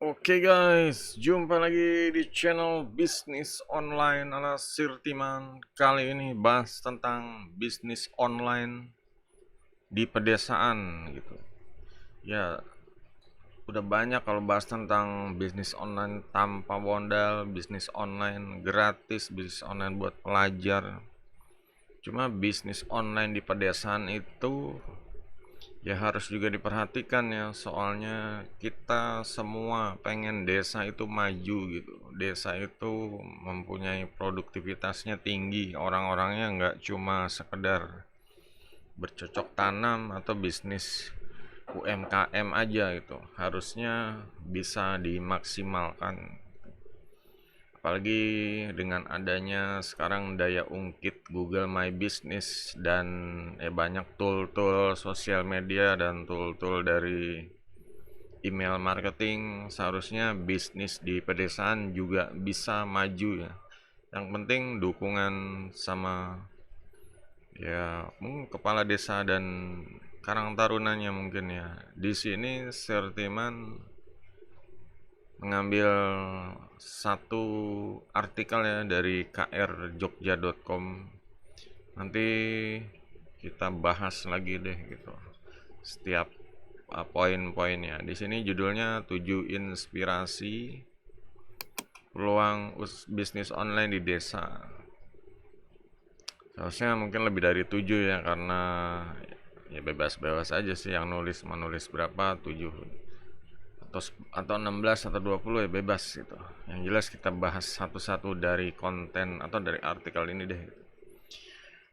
Oke guys, jumpa lagi di channel bisnis online ala Sirtiman. Kali ini bahas tentang bisnis online di pedesaan gitu. Ya, udah banyak kalau bahas tentang bisnis online tanpa modal, bisnis online gratis, bisnis online buat pelajar. Cuma bisnis online di pedesaan itu ya harus juga diperhatikan ya, soalnya kita semua pengen desa itu maju gitu. Desa itu mempunyai produktivitasnya tinggi, orang-orangnya nggak cuma sekedar bercocok tanam atau bisnis UMKM aja gitu. Harusnya bisa dimaksimalkan. Apalagi dengan adanya sekarang daya ungkit Google My Business dan banyak tool-tool sosial media dan tool-tool dari email marketing, seharusnya bisnis di pedesaan juga bisa maju ya. Yang penting dukungan sama ya mungkin kepala desa dan karang tarunanya mungkin ya. Di sini Sertiman mengambil satu artikel ya dari krjogja.com. Nanti kita bahas lagi deh gitu setiap poin-poinnya. Di sini judulnya 7 inspirasi peluang bisnis online di desa. Seharusnya mungkin lebih dari 7 ya, karena ya bebas-bebas aja sih yang menulis berapa, 7 atau 16 atau 20 ya bebas gitu. Yang jelas kita bahas satu-satu dari konten atau dari artikel ini deh.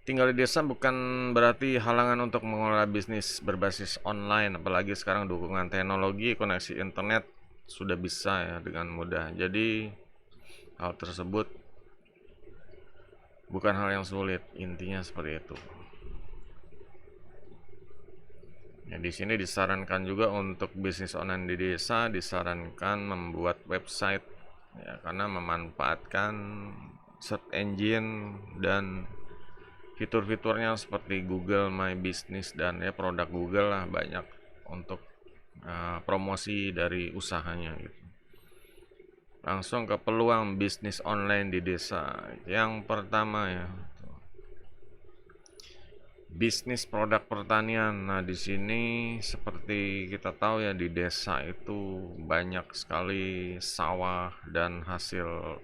Tinggal di desa bukan berarti halangan untuk mengelola bisnis berbasis online, apalagi sekarang dukungan teknologi, koneksi internet sudah bisa ya dengan mudah. Jadi hal tersebut bukan hal yang sulit, intinya seperti itu. Ya, di sini disarankan juga untuk bisnis online di desa, disarankan membuat website ya, karena memanfaatkan search engine dan fitur-fiturnya seperti Google My Business dan ya produk Google lah banyak untuk promosi dari usahanya gitu. Langsung ke peluang bisnis online di desa. Yang pertama ya, bisnis produk pertanian. Nah, di sini seperti kita tahu ya, di desa itu banyak sekali sawah dan hasil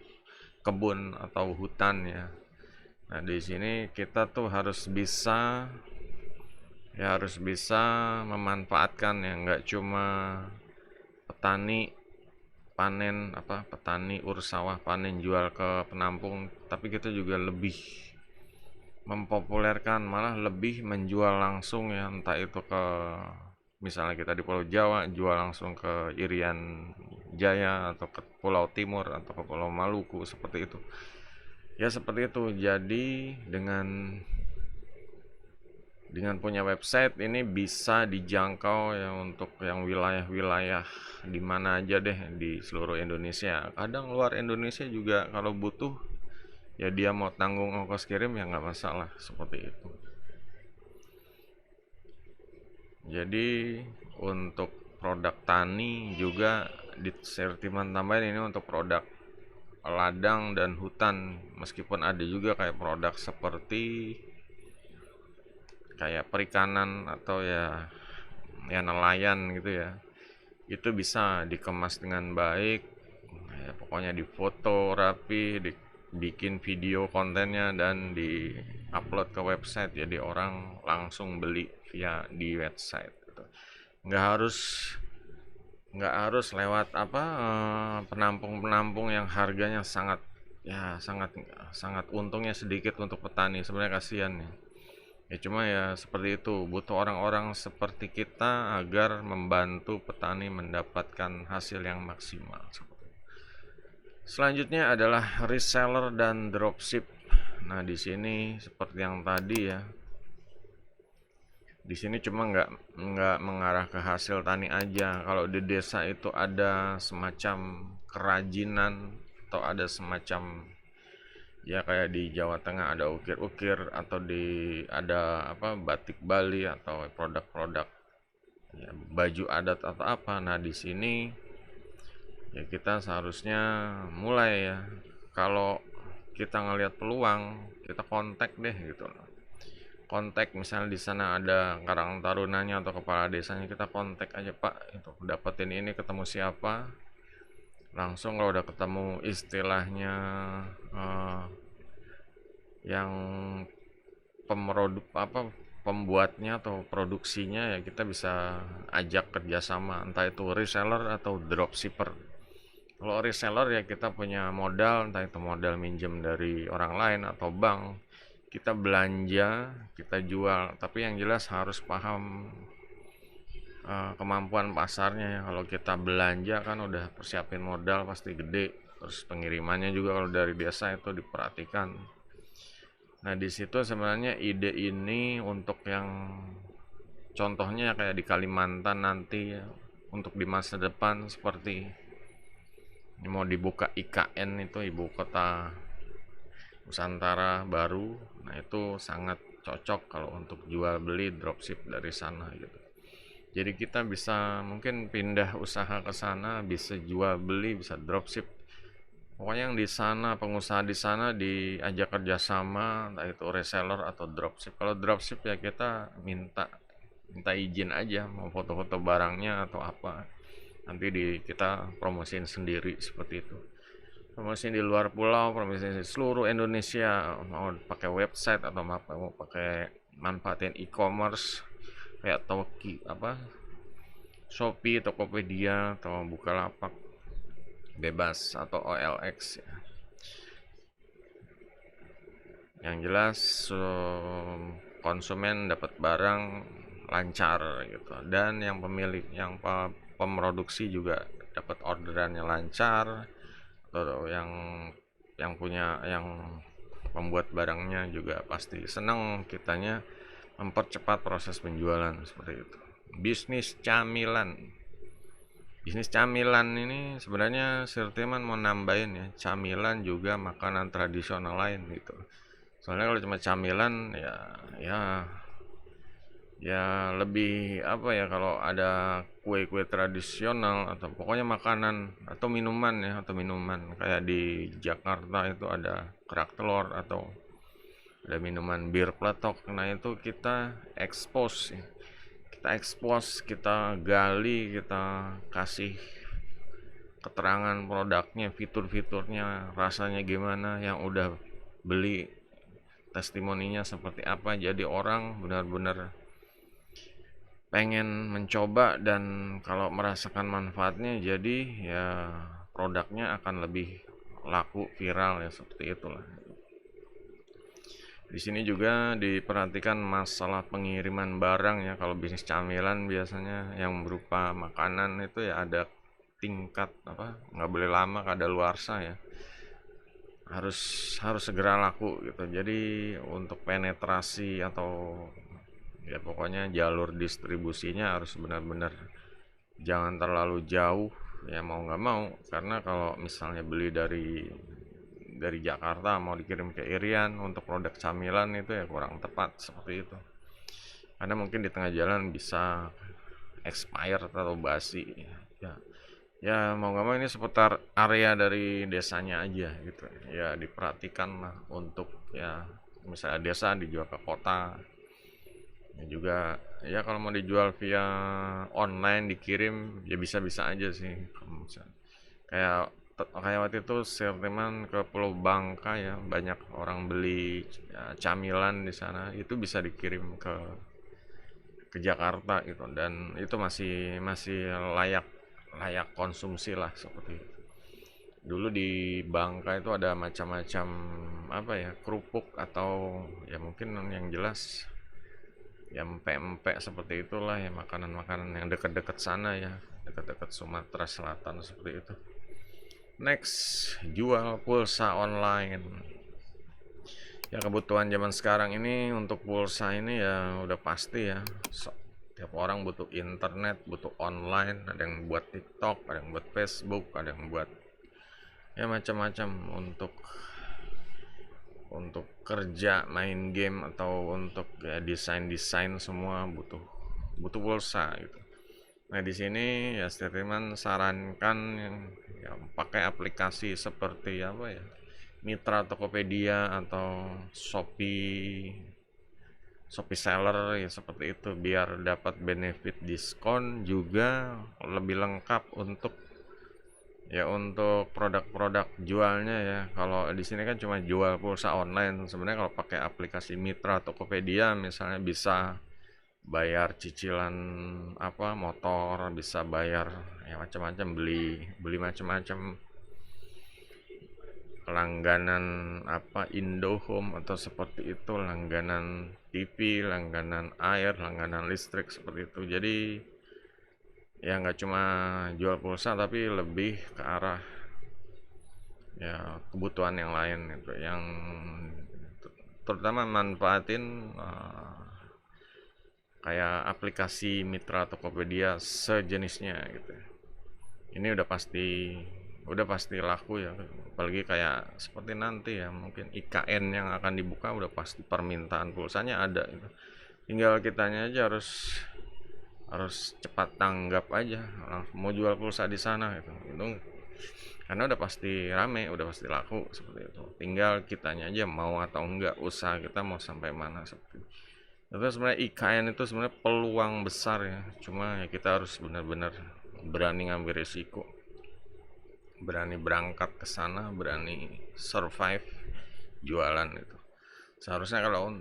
kebun atau hutan ya. Nah, di sini kita tuh harus bisa memanfaatkan ya, nggak cuma petani petani urus sawah, panen jual ke penampung, tapi kita juga lebih mempopulerkan, malah lebih menjual langsung ya, entah itu ke misalnya kita di Pulau Jawa jual langsung ke Irian Jaya atau ke Pulau Timur atau ke Pulau Maluku seperti itu. Ya seperti itu. Jadi dengan punya website ini bisa dijangkau ya untuk yang wilayah-wilayah di mana aja deh di seluruh Indonesia. Kadang luar Indonesia juga kalau butuh ya dia mau tanggung ongkos kirim ya nggak masalah seperti itu. Jadi untuk produk tani juga di Sertiman tambahin ini untuk produk ladang dan hutan, meskipun ada juga kayak produk seperti kayak perikanan atau ya nelayan gitu ya, itu bisa dikemas dengan baik ya, pokoknya difoto rapi, dibikin video kontennya dan di upload ke website, jadi orang langsung beli via di website gitu. nggak harus nggak harus lewat penampung-penampung yang harganya sangat sangat sangat untungnya sedikit untuk petani, sebenarnya kasihan ya. Ya cuma ya seperti itu, butuh orang-orang seperti kita agar membantu petani mendapatkan hasil yang maksimal. Selanjutnya adalah reseller dan dropship. Nah, di sini seperti yang tadi ya. Di sini cuma nggak mengarah ke hasil tani aja. Kalau di desa itu ada semacam kerajinan atau ada semacam ya kayak di Jawa Tengah ada ukir-ukir atau ada batik Bali atau produk-produk ya, baju adat atau apa. Nah, di sini Ya kita seharusnya mulai ya, kalau kita ngelihat peluang, kita kontak deh gitu. Kontak misalnya di sana ada Karang Tarunanya atau kepala desanya, kita kontak aja, Pak, itu dapetin ini, ketemu siapa. Langsung kalau udah ketemu istilahnya eh, yang pembuatnya atau produksinya, ya kita bisa ajak kerjasama, entah itu reseller atau dropshipper. Kalau reseller ya kita punya modal, entah itu modal minjem dari orang lain atau bank, kita belanja, kita jual. Tapi yang jelas harus paham kemampuan pasarnya ya. Kalau kita belanja kan udah persiapin modal pasti gede. Terus pengirimannya juga kalau dari desa itu diperhatikan. Nah, di situ sebenarnya ide ini untuk yang contohnya kayak di Kalimantan nanti ya, untuk di masa depan seperti mau dibuka IKN itu, ibu kota Nusantara baru. Nah, itu sangat cocok kalau untuk jual beli dropship dari sana gitu. Jadi kita bisa mungkin pindah usaha ke sana, bisa jual beli, bisa dropship. Pokoknya yang di sana, pengusaha di sana diajak kerjasama, entah itu reseller atau dropship. Kalau dropship ya kita minta minta izin aja, mau foto-foto barangnya atau apa. Nanti kita promosiin sendiri seperti itu. Promosiin di luar pulau, promosiin di seluruh Indonesia, mau pakai website atau mau pakai manfaatin e-commerce kayak Toki apa Shopee, Tokopedia atau Bukalapak, bebas, atau OLX ya. Yang jelas konsumen dapat barang lancar gitu, dan yang pemilik, yang pemroduksi juga dapat orderannya lancar, atau yang punya, yang membuat barangnya juga pasti senang, kitanya mempercepat proses penjualan seperti itu. Bisnis camilan. Bisnis camilan ini sebenarnya Sirtiman mau nambahin ya, camilan juga makanan tradisional lain gitu. Soalnya kalau cuma camilan ya ya ya lebih apa ya, kalau ada kue-kue tradisional atau pokoknya makanan atau minuman ya, atau minuman kayak di Jakarta itu ada kerak telur atau ada minuman bir peletok. Nah, itu kita expose ya. Kita expose, kita gali, kita kasih keterangan produknya, fitur-fiturnya, rasanya gimana, yang udah beli testimoninya seperti apa. Jadi orang benar-benar pengen mencoba, dan kalau merasakan manfaatnya, jadi ya produknya akan lebih laku, viral ya, seperti itulah. Di sini juga diperhatikan masalah pengiriman barang ya. Kalau bisnis camilan biasanya yang berupa makanan itu ya ada tingkat apa, nggak boleh lama kadaluarsa ya. Harus segera laku gitu. Jadi untuk penetrasi atau ya pokoknya jalur distribusinya harus benar-benar jangan terlalu jauh ya, mau nggak mau, karena kalau misalnya beli dari Jakarta mau dikirim ke Irian untuk produk camilan itu ya kurang tepat seperti itu, karena mungkin di tengah jalan bisa expired atau basi ya. Ya mau nggak mau ini seputar area dari desanya aja gitu ya, diperhatikan lah untuk ya misalnya desa dijual ke kota ya. Juga ya kalau mau dijual via online dikirim ya bisa-bisa aja sih. Kayak kayak waktu itu Sirtiman ke Pulau Bangka ya, banyak orang beli ya, camilan di sana, itu bisa dikirim ke Jakarta gitu, dan itu masih masih layak layak konsumsi lah seperti itu. Dulu di Bangka itu ada macam-macam apa ya, kerupuk atau ya mungkin yang jelas ya empek-empek seperti itulah ya, makanan-makanan yang dekat-dekat sana ya, dekat-dekat Sumatera Selatan seperti itu. Next, jual pulsa online. Ya kebutuhan zaman sekarang ini untuk pulsa ini ya udah pasti ya. Tiap orang butuh internet, butuh online, ada yang buat TikTok, ada yang buat Facebook, ada yang buat ya macam-macam untuk kerja, main game, atau untuk ya desain-desain, semua butuh butuh pulsa gitu. Nah, di sini ya Sirtiman sarankan yang pakai aplikasi seperti apa ya? Mitra Tokopedia atau Shopee Shopee Seller ya seperti itu biar dapat benefit diskon juga lebih lengkap untuk untuk produk-produk jualnya ya. Kalau di sini kan cuma jual pulsa online. Sebenarnya kalau pakai aplikasi Mitra Tokopedia misalnya bisa bayar cicilan apa motor, bisa bayar ya macam-macam beli beli macam-macam langganan apa Indohome atau seperti itu, langganan TV, langganan air, langganan listrik seperti itu. Jadi ya nggak cuma jual pulsa tapi lebih ke arah ya kebutuhan yang lain itu yang terutama manfaatin kayak aplikasi Mitra Tokopedia sejenisnya gitu. Ini udah pasti laku ya, apalagi kayak seperti nanti ya mungkin IKN yang akan dibuka udah pasti permintaan pulsanya ada gitu. Tinggal kitanya aja harus harus cepat tanggap aja mau jual pulsa di sana gitu. Itu karena udah pasti rame, udah pasti laku seperti itu. Tinggal kitanya aja mau atau enggak, usaha kita mau sampai mana seperti itu. Tapi sebenarnya IKN itu sebenarnya peluang besar ya. Cuma ya kita harus benar-benar berani ngambil risiko. Berani berangkat ke sana, berani survive jualan itu. Seharusnya kalau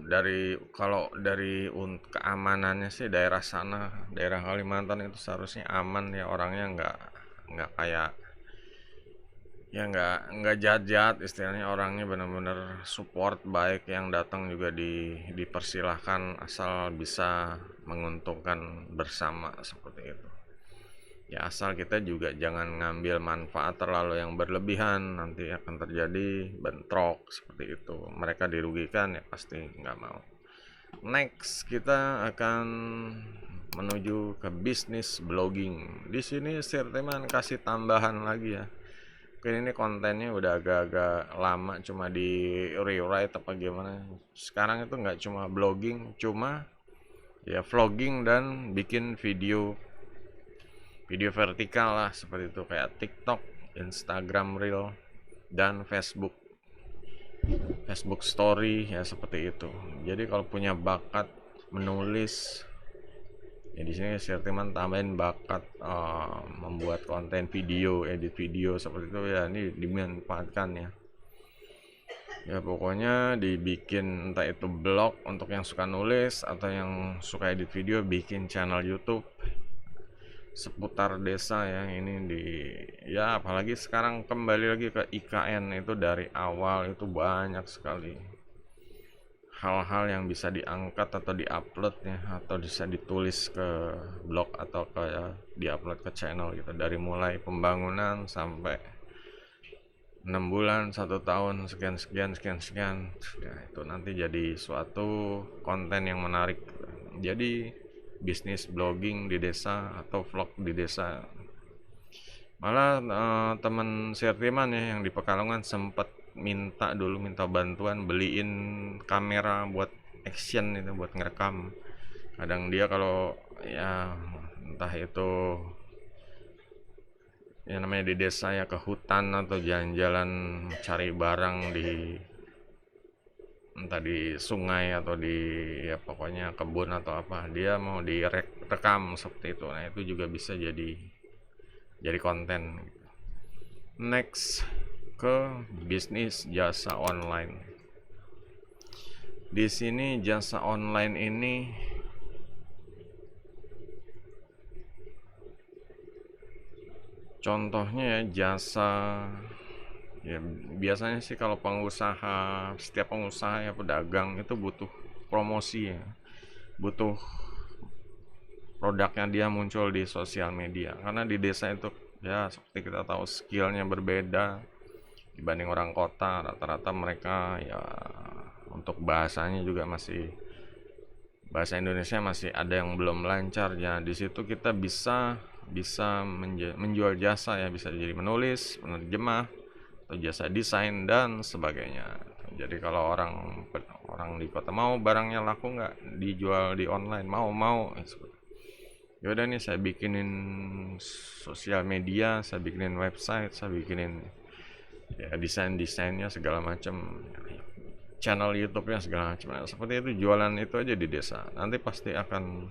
dari keamanannya sih daerah sana, daerah Kalimantan itu seharusnya aman ya orangnya nggak kayak ya nggak jahat-jahat istilahnya orangnya benar-benar support baik yang datang juga dipersilahkan asal bisa menguntungkan bersama seperti itu ya asal kita juga jangan ngambil manfaat terlalu yang berlebihan nanti akan terjadi bentrok seperti itu mereka dirugikan ya pasti nggak mau. Next kita akan menuju ke bisnis blogging. Di sini Sirteman kasih tambahan lagi ya. Mungkin ini kontennya udah agak-agak lama cuma di rewrite apa gimana. Sekarang itu nggak cuma blogging, cuma ya vlogging dan bikin video vertikal lah seperti itu kayak TikTok, Instagram Reel dan Facebook Story ya seperti itu. Jadi kalau punya bakat menulis ya di sini Sirtiman tambahin bakat membuat konten video, edit video seperti itu ya ini dimanfaatkan ya. Ya pokoknya dibikin entah itu blog untuk yang suka nulis atau yang suka edit video bikin channel YouTube seputar desa ya ini ya apalagi sekarang kembali lagi ke IKN itu dari awal itu banyak sekali hal-hal yang bisa diangkat atau diupload ya atau bisa ditulis ke blog atau diupload ke channel gitu dari mulai pembangunan sampai 6 bulan 1 tahun sekian ya itu nanti jadi suatu konten yang menarik jadi bisnis blogging di desa atau vlog di desa malah teman Sirtiman ya yang di Pekalongan sempat minta bantuan beliin kamera buat action itu buat ngerekam kadang dia kalau ya entah itu ya namanya di desa ya ke hutan atau jalan-jalan cari barang entah di sungai atau di ya pokoknya kebun atau apa dia mau direkam seperti itu nah itu juga bisa jadi konten. Next ke bisnis jasa online. Di sini jasa online ini contohnya ya jasa ya biasanya sih kalau setiap pengusaha ya pedagang itu butuh promosi ya butuh produknya dia muncul di sosial media karena di desa itu ya seperti kita tahu skillnya berbeda dibanding orang kota rata-rata mereka ya untuk bahasanya juga bahasa Indonesia masih ada yang belum lancar ya di situ kita bisa menjual jasa ya bisa jadi menulis penerjemah atau jasa desain dan sebagainya jadi kalau orang di kota mau barangnya laku nggak dijual di online mau Ya udah nih saya bikinin sosial media, saya bikinin website, saya bikinin ya desainnya segala macam, channel YouTube-nya segala macam. Nah, seperti itu, jualan itu aja di desa. Nanti pasti akan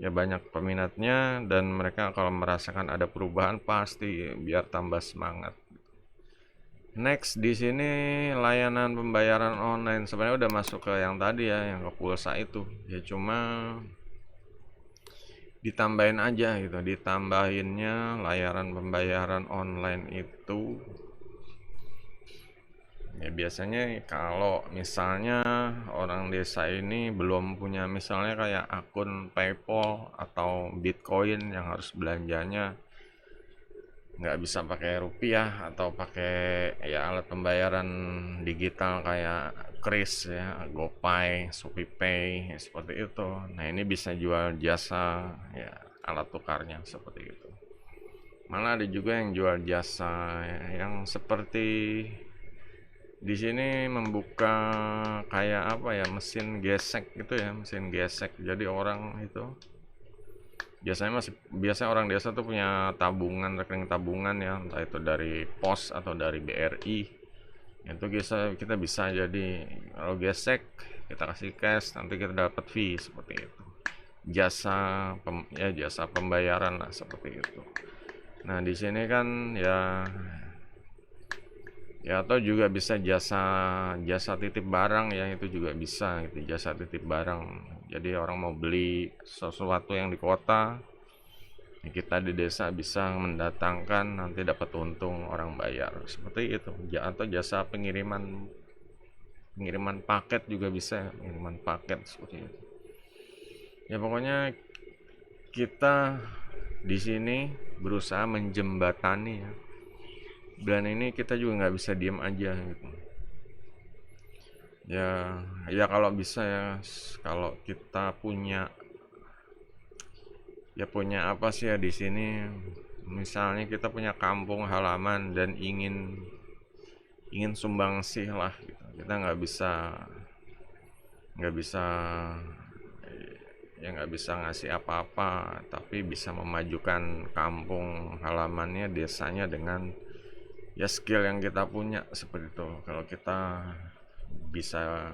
ya banyak peminatnya, dan mereka kalau merasakan ada perubahan pasti biar tambah semangat. Next di sini layanan pembayaran online sebenarnya udah masuk ke yang tadi ya, yang ke pulsa itu. Ya cuma ditambahin aja gitu, ditambahinnya layanan pembayaran online itu. Ya biasanya kalau misalnya orang desa ini belum punya misalnya kayak akun PayPal atau Bitcoin yang harus belanjanya nggak bisa pakai rupiah atau pakai ya alat pembayaran digital kayak Kris ya, GoPay, ShopeePay ya, seperti itu. Nah ini bisa jual jasa ya, alat tukarnya seperti itu. Malah ada juga yang jual jasa ya, yang seperti di sini membuka kayak apa ya, mesin gesek gitu ya, mesin gesek. Jadi orang itu biasanya orang desa tuh punya tabungan, rekening tabungan ya, entah itu dari pos atau dari BRI. Itu kita bisa jadi kalau gesek kita kasih cash, nanti kita dapat fee seperti itu. Jasa pembayaran lah seperti itu. Nah di sini kan ya atau juga bisa jasa titip barang ya, itu juga bisa gitu, jasa titip barang. Jadi orang mau beli sesuatu yang di kota, ya kita di desa bisa mendatangkan, nanti dapat untung orang bayar seperti itu. Atau jasa pengiriman paket juga bisa, pengiriman paket seperti itu. Ya pokoknya kita di sini berusaha menjembatani ya. Dan ini kita juga nggak bisa diem aja gitu. Ya kalau bisa ya, kalau kita punya apa sih ya di sini, misalnya kita punya kampung halaman dan ingin sumbangsih lah gitu. Kita nggak bisa ya nggak bisa ngasih apa-apa, tapi bisa memajukan kampung halamannya, desanya dengan ya skill yang kita punya seperti itu. Kalau kita bisa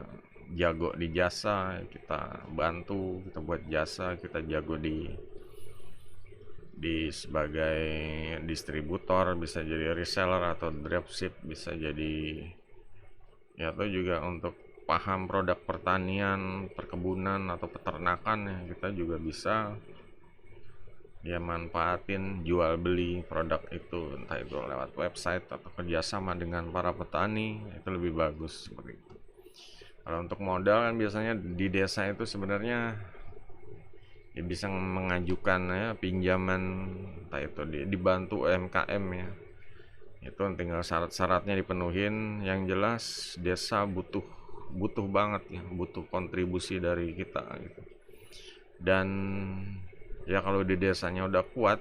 jago di jasa, kita bantu, kita buat jasa, kita jago di sebagai distributor, bisa jadi reseller atau dropship, bisa jadi ya, atau juga untuk paham produk pertanian, perkebunan atau peternakan ya, kita juga bisa ya manfaatin jual beli produk itu, entah itu lewat website atau kerjasama dengan para petani, itu lebih bagus seperti itu. Kalau untuk modal kan biasanya di desa itu sebenarnya ya bisa mengajukan ya pinjaman, entah itu dibantu UMKM ya, itu tinggal syarat-syaratnya dipenuhin. Yang jelas desa butuh banget ya, butuh kontribusi dari kita gitu. Dan ya kalau di desanya udah kuat,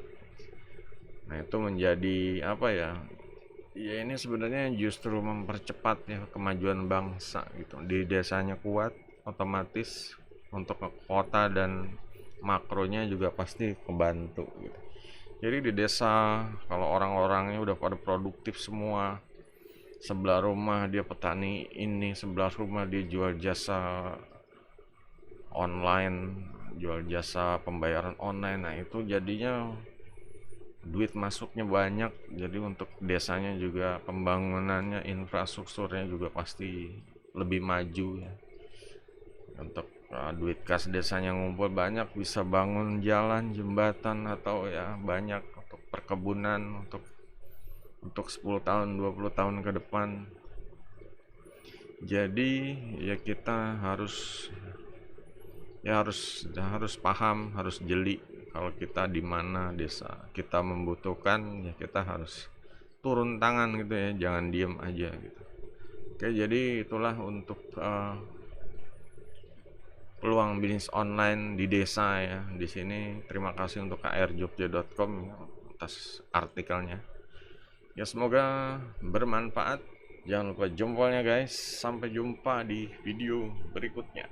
nah itu menjadi apa ya, ya ini sebenarnya justru mempercepat ya kemajuan bangsa gitu. Di desanya kuat, otomatis untuk ke kota dan makronya juga pasti kebantu gitu. Jadi di desa kalau orang-orangnya udah pada produktif semua, sebelah rumah dia petani ini, sebelah rumah dia jual jasa online, jual jasa pembayaran online, nah itu jadinya duit masuknya banyak. Jadi untuk desanya juga pembangunannya, infrastrukturnya juga pasti lebih maju ya. Untuk duit kas desanya ngumpul banyak, bisa bangun jalan, jembatan, atau ya banyak untuk perkebunan untuk 10 tahun 20 tahun ke depan. Jadi ya kita harus paham, harus jeli kalau kita di mana desa kita membutuhkan, ya kita harus turun tangan gitu ya, jangan diem aja gitu. Oke, jadi itulah untuk peluang bisnis online di desa ya. Di sini terima kasih untuk krjogja.com ya, atas artikelnya. Ya semoga bermanfaat. Jangan lupa jempolnya guys. Sampai jumpa di video berikutnya.